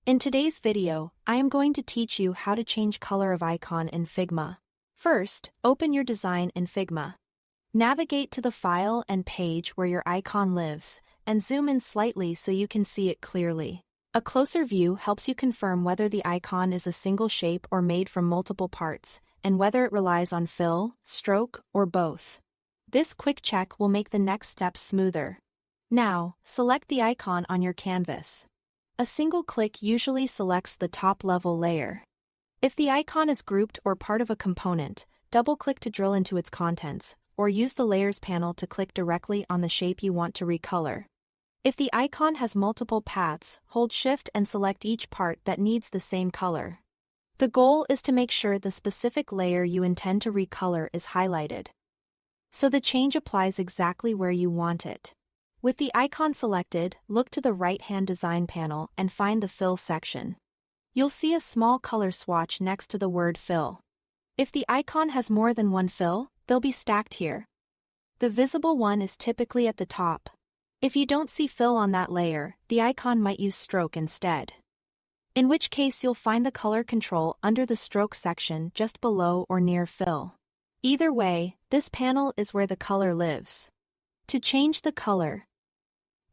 In today's video, I am going to teach you how to change color of icon in Figma. First, open your design in Figma. Navigate to the file and page where your icon lives, and zoom in slightly so you can see it clearly. A closer view helps you confirm whether the icon is a single shape or made from multiple parts, and whether it relies on fill, stroke, or both. This quick check will make the next steps smoother. Now, select the icon on your canvas. A single click usually selects the top-level layer. If the icon is grouped or part of a component, double-click to drill into its contents, or use the Layers panel to click directly on the shape you want to recolor. If the icon has multiple paths, hold Shift and select each part that needs the same color. The goal is to make sure the specific layer you intend to recolor is highlighted, so the change applies exactly where you want it. With the icon selected, look to the right-hand design panel and find the Fill section. You'll see a small color swatch next to the word Fill. If the icon has more than one fill, they'll be stacked here. The visible one is typically at the top. If you don't see fill on that layer, the icon might use stroke instead. In which case you'll find the color control under the stroke section just below or near fill. Either way, this panel is where the color lives. To change the color,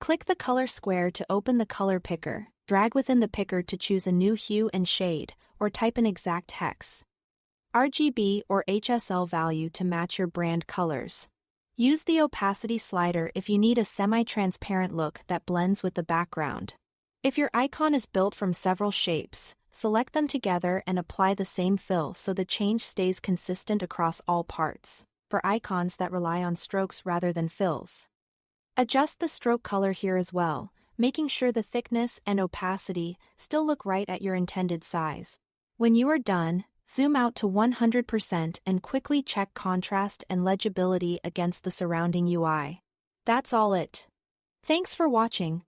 click the color square to open the color picker, drag within the picker to choose a new hue and shade, or type an exact hex, RGB or HSL value to match your brand colors. Use the opacity slider if you need a semi-transparent look that blends with the background. If your icon is built from several shapes, select them together and apply the same fill so the change stays consistent across all parts. For icons that rely on strokes rather than fills, adjust the stroke color here as well, making sure the thickness and opacity still look right at your intended size. When you are done, zoom out to 100% and quickly check contrast and legibility against the surrounding UI. That's all it. Thanks for watching.